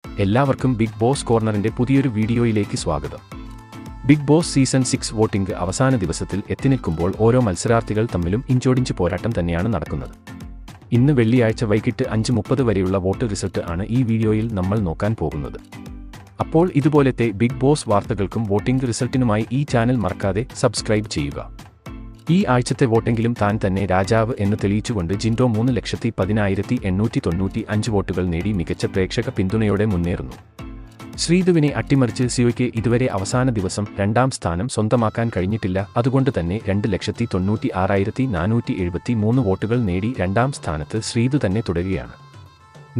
എല്ലാവർക്കും big boss കോർണറിന്റെ പുതിയൊരു വീഡിയോയിലേക്ക് സ്വാഗതം. ബിഗ് ബോസ് സീസൺ 6 വോട്ടിംഗ് അവസാന ദിവസത്തിൽ എത്തിനിൽക്കുമ്പോൾ ഓരോ മത്സരാർത്ഥികൾ തമ്മിലും ഇഞ്ചോടിഞ്ച് പോരാട്ടം തന്നെയാണ് നടക്കുന്നത്. ഇന്ന് വെള്ളിയാഴ്ച വൈകിട്ട് 5:30 വരെയുള്ള വോട്ട് റിസൾട്ട് ആണ് ഈ വീഡിയോയിൽ നമ്മൾ നോക്കാൻ പോകുന്നത്. അപ്പോൾ ഇതുപോലത്തെ ബിഗ് ബോസ് വാർത്തകൾക്കും വോട്ടിംഗ് റിസൾട്ടിനുമായി ഈ ചാനൽ മറക്കാതെ സബ്സ്ക്രൈബ് ചെയ്യുക. ഈ ആഴ്ചത്തെ വോട്ടെങ്കിലും താൻ തന്നെ രാജാവ് എന്ന് തെളിയിച്ചുകൊണ്ട് ജിൻഡോ 3,10,895 വോട്ടുകൾ നേടി മികച്ച പ്രേക്ഷക പിന്തുണയോടെ മുന്നേറുന്നു. ശ്രീധുവിനെ അട്ടിമറിച്ച് സിയോയ്ക്ക് ഇതുവരെ അവസാന ദിവസം 2ാം സ്ഥാനം സ്വന്തമാക്കാൻ കഴിഞ്ഞിട്ടില്ല. അതുകൊണ്ട് തന്നെ 2,96,473 വോട്ടുകൾ നേടി 2ാം സ്ഥാനത്ത് ശ്രീധു തന്നെ തുടരുകയാണ്.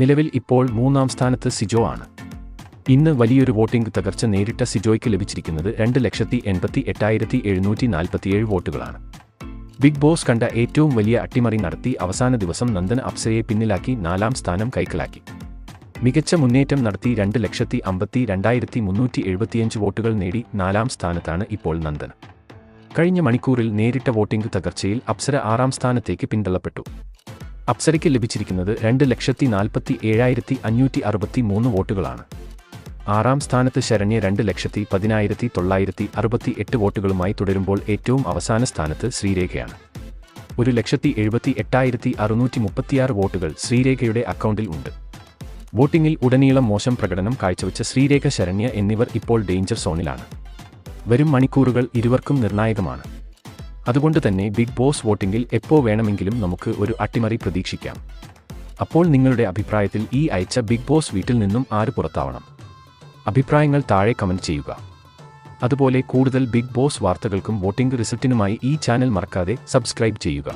നിലവിൽ ഇപ്പോൾ 3ാം സ്ഥാനത്ത് സിജോ ആണ്. ഇന്ന് വലിയൊരു വോട്ടിംഗ് തകർച്ച നേരിട്ട സിജോയ്ക്ക് ലഭിച്ചിരിക്കുന്നത് 2,88,747 വോട്ടുകളാണ്. ബിഗ് ബോസ് കണ്ട ഏറ്റവും വലിയ അട്ടിമറി നടത്തി അവസാന ദിവസം നന്ദൻ അപ്സരയെ പിന്നിലാക്കി 4ാം സ്ഥാനം കൈക്കലാക്കി. മികച്ച മുന്നേറ്റം നടത്തി 2,52,375 വോട്ടുകൾ നേടി 4ാം സ്ഥാനത്താണ് ഇപ്പോൾ നന്ദൻ. കഴിഞ്ഞ മണിക്കൂറിൽ നേരിട്ട വോട്ടിംഗ് തകർച്ചയിൽ അപ്സര 6ാം സ്ഥാനത്തേക്ക് പിന്തള്ളപ്പെട്ടു. അപ്സരയ്ക്ക് ലഭിച്ചിരിക്കുന്നത് 2,47,563 വോട്ടുകളാണ്. 6ാം സ്ഥാനത്ത് ശരണ്യ 2,10,968 വോട്ടുകളുമായി തുടരുമ്പോൾ ഏറ്റവും അവസാന സ്ഥാനത്ത് ശ്രീരേഖയാണ്. 1,78,636 വോട്ടുകൾ ശ്രീരേഖയുടെ അക്കൗണ്ടിൽ ഉണ്ട്. വോട്ടിംഗിൽ ഉടനീളം മോശം പ്രകടനം കാഴ്ചവെച്ച ശ്രീരേഖ, ശരണ്യ എന്നിവർ ഇപ്പോൾ ഡേഞ്ചർ സോണിലാണ്. വരും മണിക്കൂറുകൾ ഇരുവർക്കും നിർണായകമാണ്. അതുകൊണ്ട് തന്നെ ബിഗ് ബോസ് വോട്ടിംഗിൽ എപ്പോൾ വേണമെങ്കിലും നമുക്ക് ഒരു അട്ടിമറി പ്രതീക്ഷിക്കാം. അപ്പോൾ നിങ്ങളുടെ അഭിപ്രായത്തിൽ ഈ ആഴ്ച ബിഗ് ബോസ് വീട്ടിൽ നിന്നും ആര് പുറത്താവണം? അഭിപ്രായങ്ങൾ താഴെ കമന്റ് ചെയ്യുക. അതുപോലെ കൂടുതൽ ബിഗ് ബോസ് വാർത്തകൾക്കും വോട്ടിംഗ് റിസൾട്ടിനുമായി ഈ ചാനൽ മറക്കാതെ സബ്സ്ക്രൈബ് ചെയ്യുക.